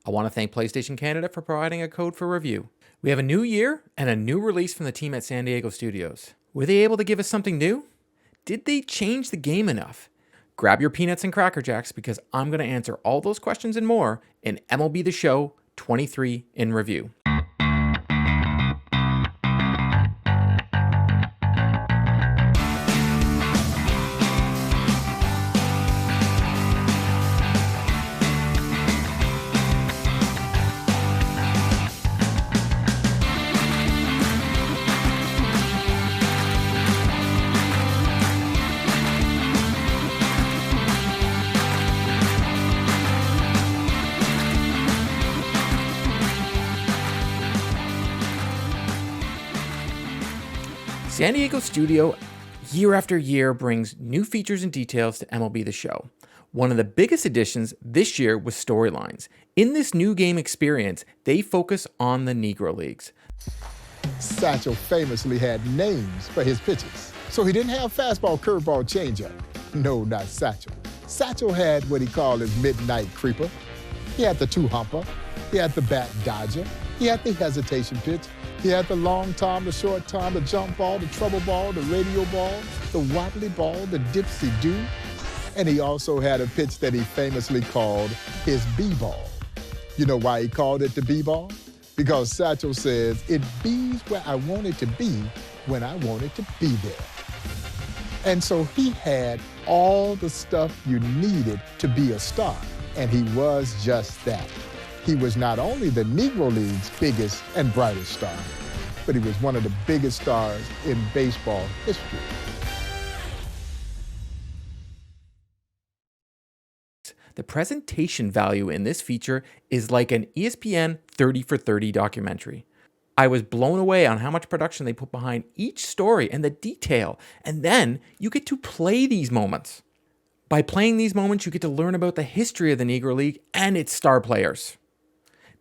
I want to thank PlayStation Canada for providing a code for review. We have a new year and a new release from the team at San Diego Studios. Were they able to give us something new? Did they change the game enough? Grab your peanuts and Cracker Jacks because I'm going to answer all those questions and more in MLB The Show 23 in review. San Diego Studio, year after year, brings new features and details to MLB The Show. One of the biggest additions this year was storylines. In this new game experience, they focus on the Negro Leagues. Satchel famously had names for his pitches. So he didn't have fastball, curveball, changeup. No, not Satchel. Satchel had what he called his midnight creeper. He had the two-humper. He had the bat dodger. He had the hesitation pitch. He had the long tom, the short tom, the jump ball, the trouble ball, the radio ball, the wobbly ball, the dipsy-do. And he also had a pitch that he famously called his B-ball. You know why he called it the B-ball? Because Satchel says, it bees where I want it to be when I want it to be there. And so he had all the stuff you needed to be a star, and he was just that. He was not only the Negro League's biggest and brightest star, but he was one of the biggest stars in baseball history. The presentation value in this feature is like an ESPN 30 for 30 documentary. I was blown away on how much production they put behind each story and the detail, and then you get to play these moments. By playing these moments, you get to learn about the history of the Negro League and its star players.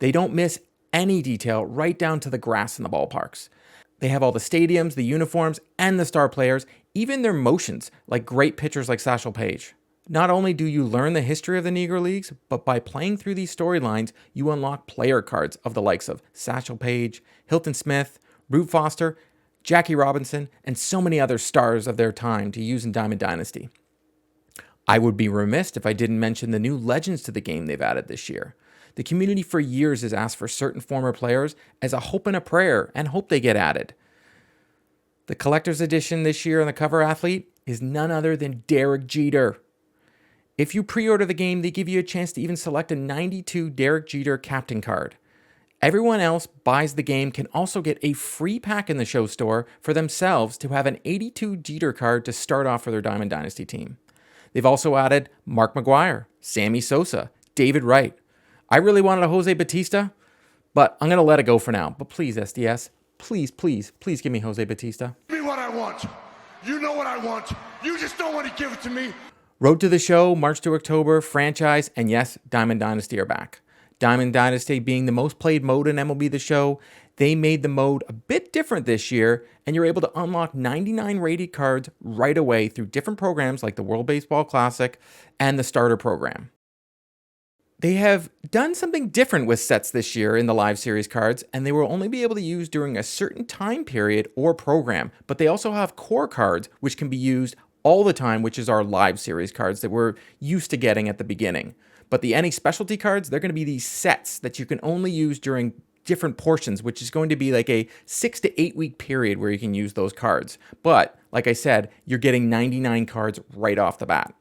They don't miss any detail, right down to the grass in the ballparks. They have all the stadiums, the uniforms, and the star players, even their motions, like great pitchers like Satchel Paige. Not only do you learn the history of the Negro Leagues, but by playing through these storylines, you unlock player cards of the likes of Satchel Paige, Hilton Smith, Rube Foster, Jackie Robinson, and so many other stars of their time to use in Diamond Dynasty. I would be remiss if I didn't mention the new legends to the game they've added this year. The community for years has asked for certain former players as a hope and a prayer and hope they get added. The collector's edition this year on the cover athlete is none other than Derek Jeter. If you pre-order the game, they give you a chance to even select a 92 Derek Jeter captain card. Everyone else buys the game can also get a free pack in the show store for themselves to have an 82 Jeter card to start off for their Diamond Dynasty team. They've also added Mark McGwire, Sammy Sosa, David Wright. I really wanted a Jose Bautista, but I'm going to let it go for now. But please, SDS, please give me Jose Bautista. Give me what I want. You know what I want. You just don't want to give it to me. Road to the Show, March to October, franchise, and yes, Diamond Dynasty are back. Diamond Dynasty being the most played mode in MLB The Show, they made the mode a bit different this year, and you're able to unlock 99 rated cards right away through different programs like the World Baseball Classic and the Starter Program. They have done something different with sets this year in the live series cards, and they will only be able to use during a certain time period or program, but they also have core cards which can be used all the time, which is our live series cards that we're used to getting at the beginning. But the any specialty cards, they're going to be these sets that you can only use during different portions, which is going to be like a 6 to 8 week period where you can use those cards. But like I said, you're getting 99 cards right off the bat.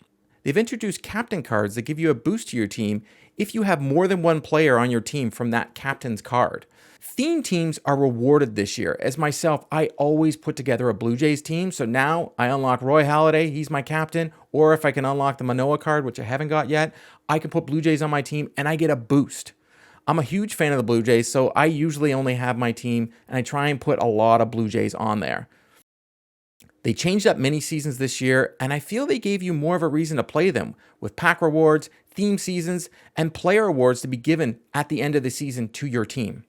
They've introduced captain cards that give you a boost to your team if you have more than one player on your team from that captain's card. Theme teams are rewarded this year. As myself, I always put together a Blue Jays team, so now I unlock Roy Halladay, he's my captain, or if I can unlock the Manoah card, which I haven't got yet, I can put Blue Jays on my team and I get a boost. I'm a huge fan of the Blue Jays, so I usually only have my team and I try and put a lot of Blue Jays on there. They changed up mini seasons this year, and I feel they gave you more of a reason to play them, with pack rewards, theme seasons, and player awards to be given at the end of the season to your team.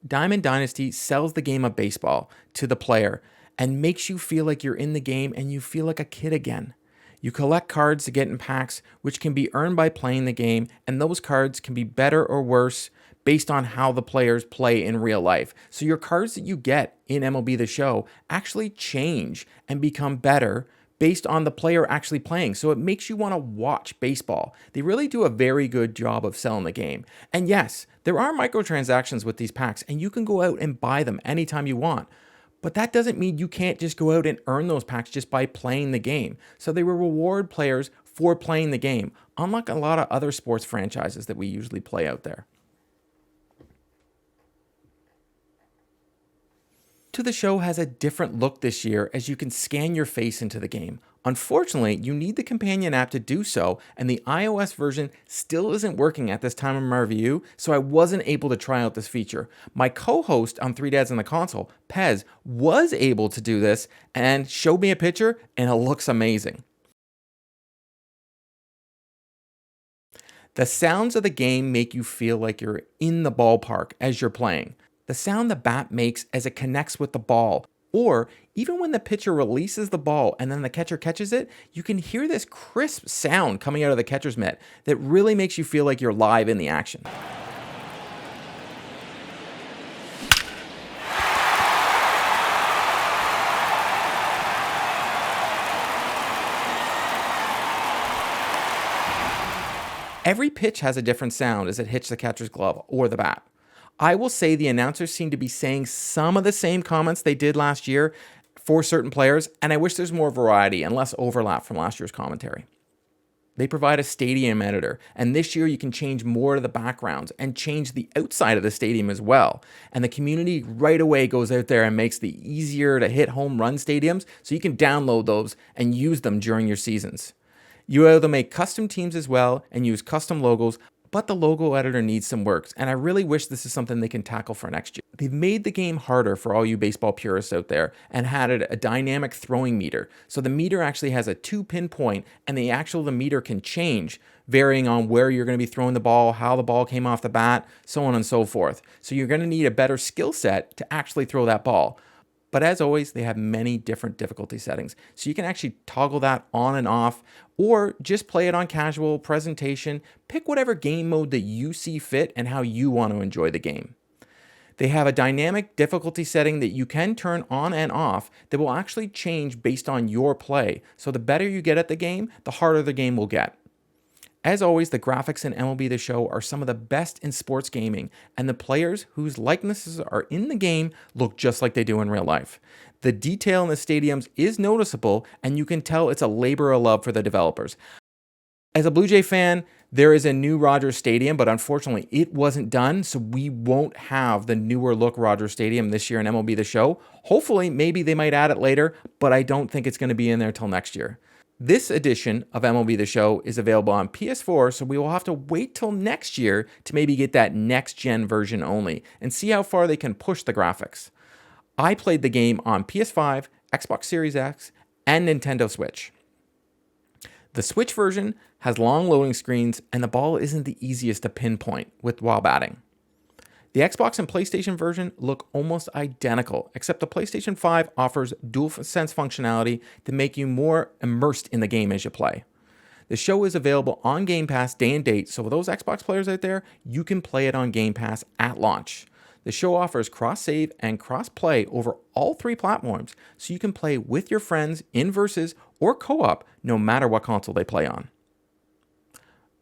Diamond Dynasty sells the game of baseball to the player and makes you feel like you're in the game and you feel like a kid again. You collect cards to get in packs, which can be earned by playing the game, and those cards can be better or worse based on how the players play in real life. So your cards that you get in MLB The Show actually change and become better based on the player actually playing. So it makes you want to watch baseball. They really do a very good job of selling the game. And yes, there are microtransactions with these packs, and you can go out and buy them anytime you want. But that doesn't mean you can't just go out and earn those packs just by playing the game. So they will reward players for playing the game, unlike a lot of other sports franchises that we usually play out there. The Show has a different look this year as you can scan your face into the game. Unfortunately, you need the companion app to do so, and the iOS version still isn't working at this time of my review, so I wasn't able to try out this feature. My co-host on Three Dads on the Console, Pez, was able to do this and showed me a picture, and it looks amazing. The sounds of the game make you feel like you're in the ballpark as you're playing. The sound the bat makes as it connects with the ball, or even when the pitcher releases the ball and then the catcher catches it, you can hear this crisp sound coming out of the catcher's mitt that really makes you feel like you're live in the action. Every pitch has a different sound as it hits the catcher's glove or the bat. I will say the announcers seem to be saying some of the same comments they did last year for certain players, and I wish there's more variety and less overlap from last year's commentary. They provide a stadium editor, and this year you can change more of the backgrounds and change the outside of the stadium as well. And the community right away goes out there and makes the easier to hit home run stadiums, so you can download those and use them during your seasons. You are able to make custom teams as well and use custom logos, but the logo editor needs some work, and I really wish this is something they can tackle for next year. They've made the game harder for all you baseball purists out there and added a dynamic throwing meter. So the meter actually has a 2-pin point, and the meter can change varying on where you're going to be throwing the ball, how the ball came off the bat, so on and so forth. So you're going to need a better skill set to actually throw that ball. But as always, they have many different difficulty settings. So you can actually toggle that on and off, or just play it on casual, presentation, pick whatever game mode that you see fit and how you want to enjoy the game. They have a dynamic difficulty setting that you can turn on and off that will actually change based on your play. So the better you get at the game, the harder the game will get. As always, the graphics in MLB The Show are some of the best in sports gaming, and the players whose likenesses are in the game look just like they do in real life. The detail in the stadiums is noticeable, and you can tell it's a labor of love for the developers. As a Blue Jay fan, there is a new Rogers Stadium, but unfortunately it wasn't done, so we won't have the newer look Rogers Stadium this year in MLB The Show. Hopefully, maybe they might add it later, but I don't think it's going to be in there till next year. This edition of MLB The Show is available on PS4, so we will have to wait till next year to maybe get that next-gen version only and see how far they can push the graphics. I played the game on PS5, Xbox Series X, and Nintendo Switch. The Switch version has long loading screens, and the ball isn't the easiest to pinpoint while batting. The Xbox and PlayStation version look almost identical, except the PlayStation 5 offers DualSense functionality to make you more immersed in the game as you play. The show is available on Game Pass day and date, so for those Xbox players out there, you can play it on Game Pass at launch. The show offers cross-save and cross-play over all 3 platforms, so you can play with your friends in versus or co-op no matter what console they play on.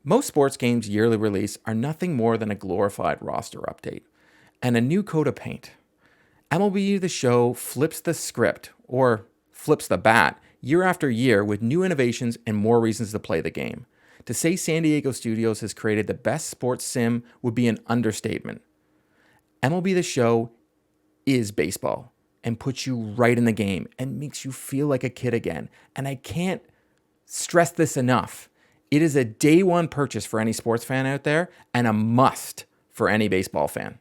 Most sports games' yearly release are nothing more than a glorified roster update and a new coat of paint. MLB The Show flips the script, or flips the bat, year after year with new innovations and more reasons to play the game. To say San Diego Studios has created the best sports sim would be an understatement. MLB The Show is baseball and puts you right in the game and makes you feel like a kid again. And I can't stress this enough. It is a day one purchase for any sports fan out there and a must for any baseball fan.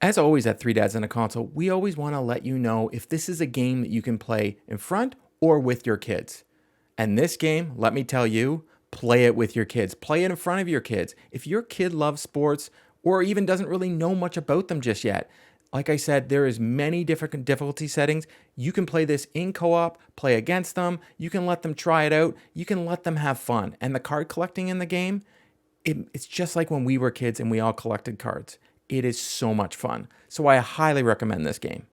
As always at Three Dads and a Console, we always want to let you know if this is a game that you can play in front or with your kids. And this game, let me tell you, play it with your kids. Play it in front of your kids. If your kid loves sports or even doesn't really know much about them just yet, Like I said, there is many different difficulty settings. You can play this in co-op, play against them. You can let them try it out. You can let them have fun. And the card collecting in the game, it's just like when we were kids and we all collected cards. It is so much fun. So I highly recommend this game.